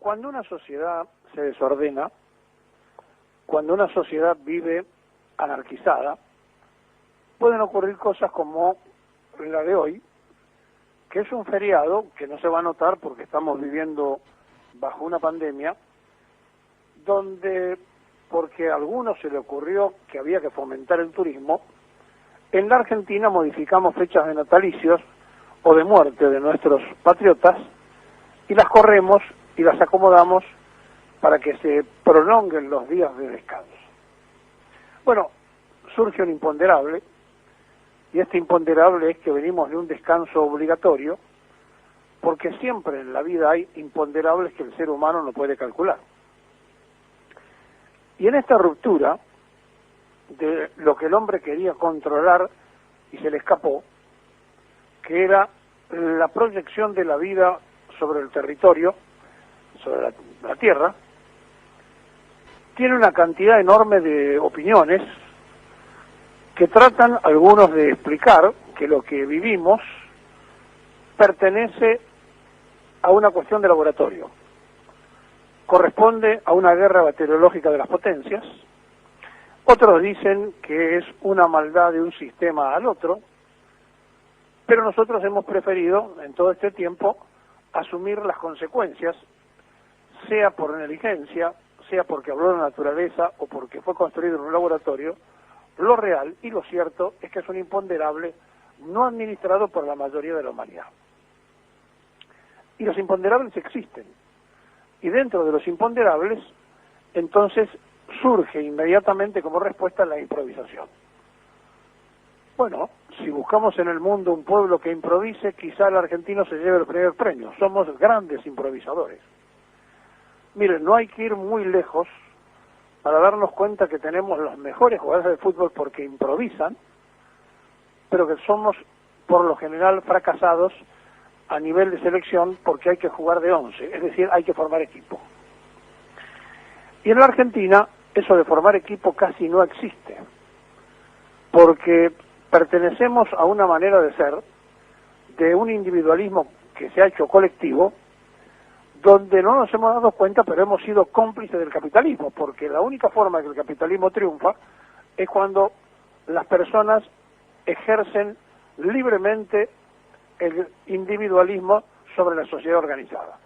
Cuando una sociedad se desordena, cuando una sociedad vive anarquizada, pueden ocurrir cosas como la de hoy, que es un feriado que no se va a notar porque estamos viviendo bajo una pandemia, donde, porque a algunos se le ocurrió que había que fomentar el turismo, en la Argentina modificamos fechas de natalicios o de muerte de nuestros patriotas y las corremos y las acomodamos para que se prolonguen los días de descanso. Bueno, surge un imponderable, y este imponderable es que venimos de un descanso obligatorio, porque siempre en la vida hay imponderables que el ser humano no puede calcular. Y en esta ruptura de lo que el hombre quería controlar y se le escapó, que era la proyección de la vida sobre el territorio, sobre la tierra, tiene una cantidad enorme de opiniones que tratan algunos de explicar que lo que vivimos pertenece a una cuestión de laboratorio, corresponde a una guerra bacteriológica de las potencias. Otros dicen que es una maldad de un sistema al otro, pero nosotros hemos preferido en todo este tiempo asumir las consecuencias, sea por negligencia, sea porque habló la naturaleza o porque fue construido en un laboratorio. Lo real y lo cierto es que es un imponderable no administrado por la mayoría de la humanidad. Y los imponderables existen. Y dentro de los imponderables, entonces surge inmediatamente como respuesta la improvisación. Bueno, si buscamos en el mundo un pueblo que improvise, quizá el argentino se lleve el primer premio. Somos grandes improvisadores. Miren, no hay que ir muy lejos para darnos cuenta que tenemos los mejores jugadores de fútbol porque improvisan, pero que somos por lo general fracasados a nivel de selección porque hay que jugar de 11, es decir, hay que formar equipo. Y en la Argentina eso de formar equipo casi no existe, porque pertenecemos a una manera de ser, de un individualismo que se ha hecho colectivo, donde no nos hemos dado cuenta, pero hemos sido cómplices del capitalismo, porque la única forma que el capitalismo triunfa es cuando las personas ejercen libremente el individualismo sobre la sociedad organizada.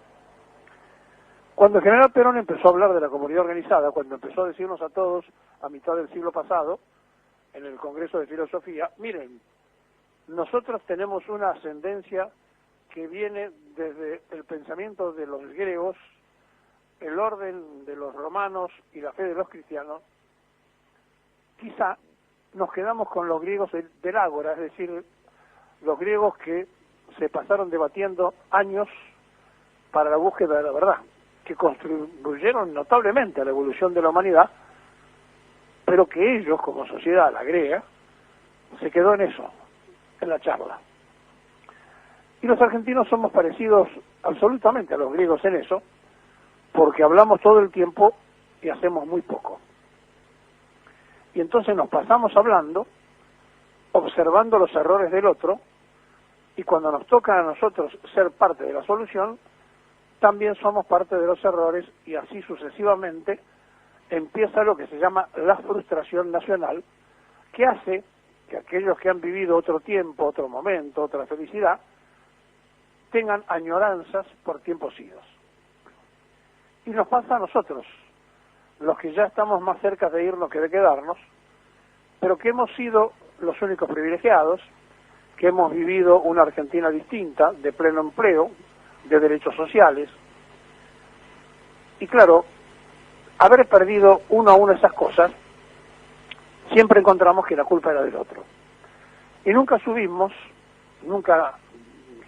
Cuando el general Perón empezó a hablar de la comunidad organizada, cuando empezó a decirnos a todos a mitad del siglo pasado, en el Congreso de Filosofía, miren, nosotros tenemos una ascendencia que viene desde el pensamiento de los griegos, el orden de los romanos y la fe de los cristianos. Quizá nos quedamos con los griegos del ágora, es decir, los griegos que se pasaron debatiendo años para la búsqueda de la verdad, que contribuyeron notablemente a la evolución de la humanidad, pero que ellos, como sociedad, la griega, se quedó en eso, en la charla. Y los argentinos somos parecidos absolutamente a los griegos en eso, porque hablamos todo el tiempo y hacemos muy poco. Y entonces nos pasamos hablando, observando los errores del otro, y cuando nos toca a nosotros ser parte de la solución, también somos parte de los errores, y así sucesivamente empieza lo que se llama la frustración nacional, que hace que aquellos que han vivido otro tiempo, otro momento, otra felicidad, tengan añoranzas por tiempos idos. Y nos pasa a nosotros, los que ya estamos más cerca de irnos que de quedarnos, pero que hemos sido los únicos privilegiados, que hemos vivido una Argentina distinta, de pleno empleo, de derechos sociales. Y claro, haber perdido uno a uno esas cosas, siempre encontramos que la culpa era del otro. Y nunca nunca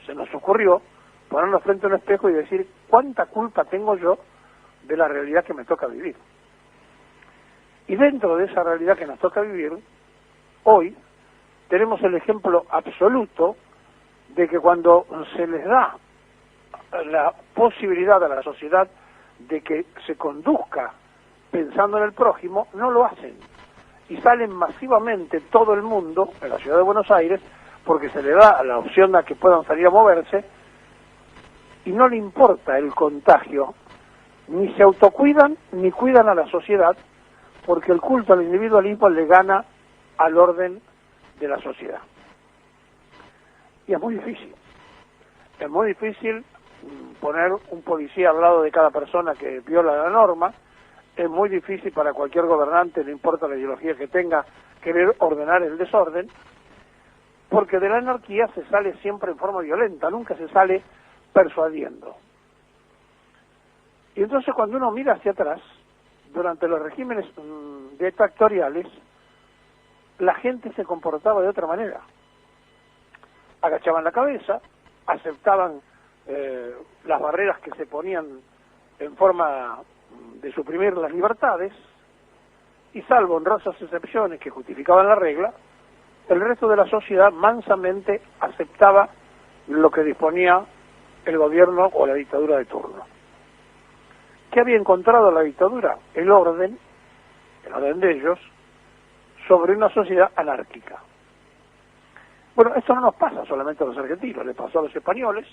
se nos ocurrió ponernos frente a un espejo y decir cuánta culpa tengo yo de la realidad que me toca vivir. Y dentro de esa realidad que nos toca vivir, hoy tenemos el ejemplo absoluto de que cuando se les da la posibilidad a la sociedad de que se conduzca pensando en el prójimo, no lo hacen. Y salen masivamente todo el mundo, en la ciudad de Buenos Aires, porque se le da la opción a que puedan salir a moverse, y no le importa el contagio ni se autocuidan ni cuidan a la sociedad, porque el culto al individualismo le gana al orden de la sociedad. Y es muy difícil poner un policía al lado de cada persona que viola la norma. Es muy difícil para cualquier gobernante, no importa la ideología que tenga, querer ordenar el desorden, porque de la anarquía se sale siempre en forma violenta, nunca se sale persuadiendo. Y entonces cuando uno mira hacia atrás, durante los regímenes dictatoriales, la gente se comportaba de otra manera. Agachaban la cabeza, aceptaban las barreras que se ponían en forma de suprimir las libertades, y salvo honrosas excepciones que justificaban la regla, el resto de la sociedad mansamente aceptaba lo que disponía el gobierno o la dictadura de turno. ¿Qué había encontrado la dictadura? El orden de ellos, sobre una sociedad anárquica. Bueno, esto no nos pasa solamente a los argentinos, le pasó a los españoles,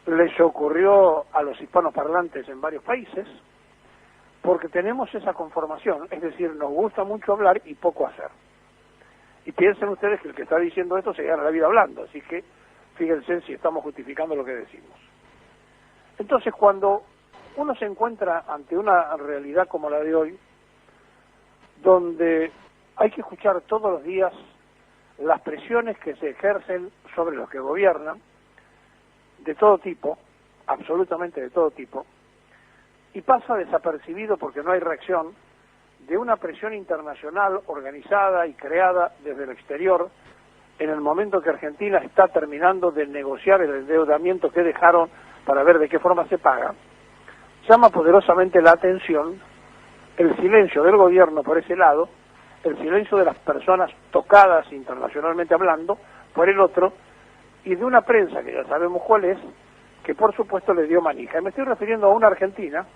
les ocurrió a los hispanoparlantes en varios países, porque tenemos esa conformación, es decir, nos gusta mucho hablar y poco hacer. Y piensen ustedes que el que está diciendo esto se gana la vida hablando, así que fíjense si estamos justificando lo que decimos. Entonces, cuando uno se encuentra ante una realidad como la de hoy, donde hay que escuchar todos los días las presiones que se ejercen sobre los que gobiernan, de todo tipo, absolutamente de todo tipo, y pasa desapercibido porque no hay reacción de una presión internacional organizada y creada desde el exterior en el momento que Argentina está terminando de negociar el endeudamiento que dejaron para ver de qué forma se paga, llama poderosamente la atención el silencio del gobierno por ese lado, el silencio de las personas tocadas internacionalmente hablando por el otro, y de una prensa que ya sabemos cuál es, que por supuesto le dio manija. Y me estoy refiriendo a una argentina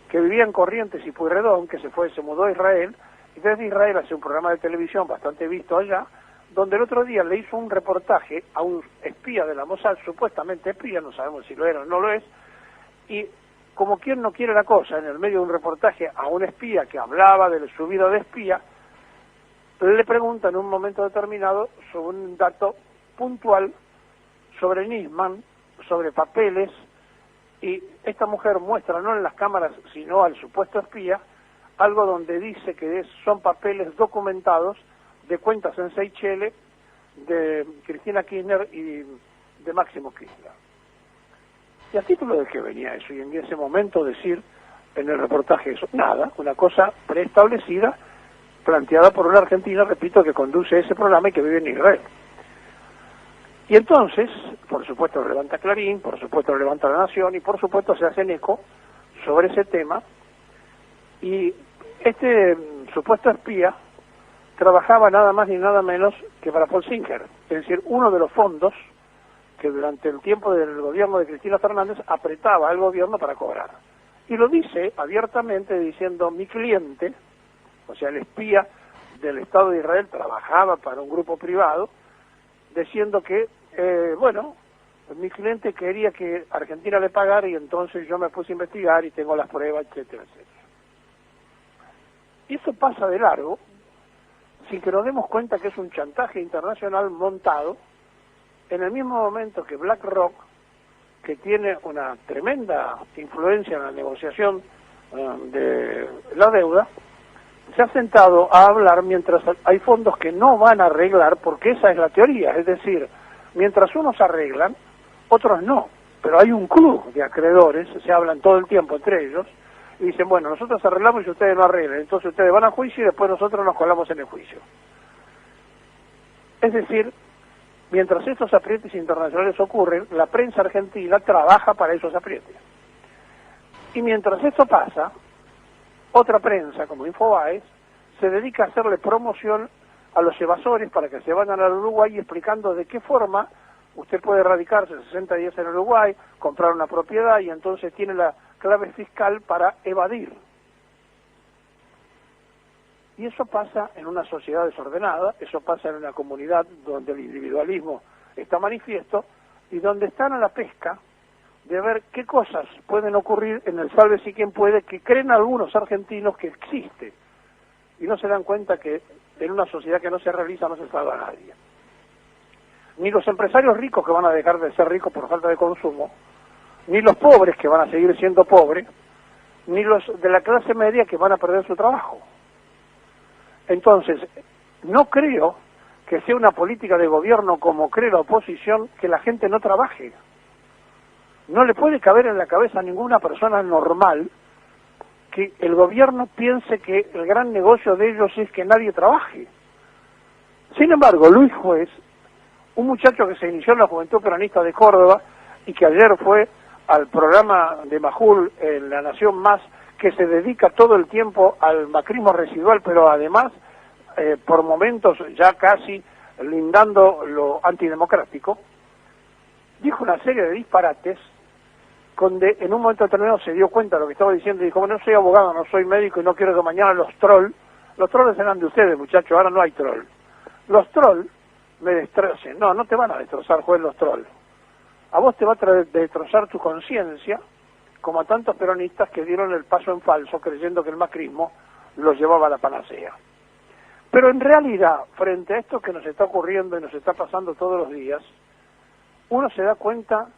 que vivía en Corrientes y Pueyrredón, que se mudó a Israel, y desde Israel hace un programa de televisión bastante visto allá, donde el otro día le hizo un reportaje a un espía de la Mossad, supuestamente espía, no sabemos si lo era o no lo es, y como quien no quiere la cosa, en el medio de un reportaje a un espía que hablaba de su vida de espía, le pregunta en un momento determinado sobre un dato puntual sobre Nisman, sobre papeles, y esta mujer muestra, no en las cámaras, sino al supuesto espía, algo donde dice que son papeles documentados de cuentas en Seychelles de Cristina Kirchner y de Máximo Kirchner. ¿Y a título de qué venía eso? Y en ese momento decir en el reportaje eso, nada, una cosa preestablecida, planteada por una argentina, repito, que conduce ese programa y que vive en Israel. Y entonces, por supuesto lo levanta Clarín, por supuesto lo levanta La Nación, y por supuesto se hacen eco sobre ese tema, y este supuesto espía trabajaba nada más ni nada menos que para Paul Singer, es decir, uno de los fondos que durante el tiempo del gobierno de Cristina Fernández apretaba al gobierno para cobrar. Y lo dice abiertamente diciendo, mi cliente, o sea, el espía del Estado de Israel, trabajaba para un grupo privado, diciendo que, bueno, mi cliente quería que Argentina le pagara y entonces yo me puse a investigar y tengo las pruebas, etcétera, etcétera. Y eso pasa de largo, sin que nos demos cuenta que es un chantaje internacional montado, en el mismo momento que BlackRock, que tiene una tremenda influencia en la negociación de la deuda, se ha sentado a hablar mientras hay fondos que no van a arreglar, porque esa es la teoría, es decir, mientras unos arreglan, otros no, pero hay un club de acreedores, se hablan todo el tiempo entre ellos, y dicen, bueno, nosotros arreglamos y ustedes no arreglan, entonces ustedes van a juicio y después nosotros nos colamos en el juicio. Es decir, mientras estos aprietes internacionales ocurren, la prensa argentina trabaja para esos aprietes. Y mientras esto pasa, otra prensa, como Infobae, se dedica a hacerle promoción a los evasores para que se vayan al Uruguay, explicando de qué forma usted puede radicarse 60 días en Uruguay, comprar una propiedad y entonces tiene la clave fiscal para evadir. Y eso pasa en una sociedad desordenada, eso pasa en una comunidad donde el individualismo está manifiesto y donde están a la pesca de ver qué cosas pueden ocurrir en el sálvese quien puede, que creen algunos argentinos que existe, y no se dan cuenta que en una sociedad que no se realiza no se salva a nadie. Ni los empresarios ricos que van a dejar de ser ricos por falta de consumo, ni los pobres que van a seguir siendo pobres, ni los de la clase media que van a perder su trabajo. Entonces, no creo que sea una política de gobierno como cree la oposición que la gente no trabaje. No le puede caber en la cabeza a ninguna persona normal que el gobierno piense que el gran negocio de ellos es que nadie trabaje. Sin embargo, Luis Juez, un muchacho que se inició en la Juventud Peronista de Córdoba y que ayer fue al programa de Majul en La Nación Más, que se dedica todo el tiempo al macrismo residual, pero además, por momentos ya casi lindando lo antidemocrático, dijo una serie de disparates, donde en un momento determinado se dio cuenta de lo que estaba diciendo y dijo, no soy abogado, no soy médico y no quiero que mañana los trolls eran de ustedes, muchachos, ahora no hay troll. Los trolls me destrocen. No, no te van a destrozar, juez, los trolls. A vos te va a destrozar tu conciencia, como a tantos peronistas que dieron el paso en falso creyendo que el macrismo los llevaba a la panacea. Pero en realidad, frente a esto que nos está ocurriendo y nos está pasando todos los días, uno se da cuenta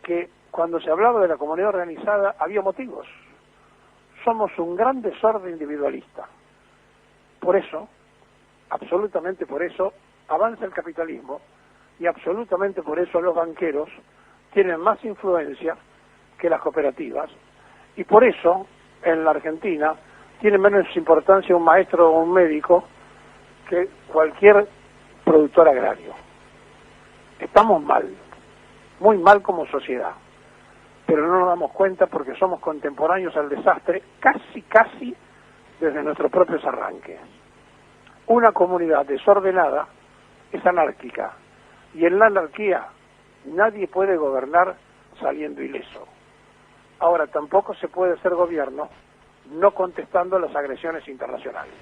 que cuando se hablaba de la comunidad organizada había motivos. Somos un gran desorden individualista. Por eso, absolutamente por eso, avanza el capitalismo y absolutamente por eso los banqueros tienen más influencia que las cooperativas y por eso en la Argentina tiene menos importancia un maestro o un médico que cualquier productor agrario. Estamos mal, muy mal como sociedad, pero no nos damos cuenta porque somos contemporáneos al desastre casi desde nuestros propios arranques. Una comunidad desordenada es anárquica y en la anarquía nadie puede gobernar saliendo ileso. Ahora, tampoco se puede hacer gobierno no contestando las agresiones internacionales.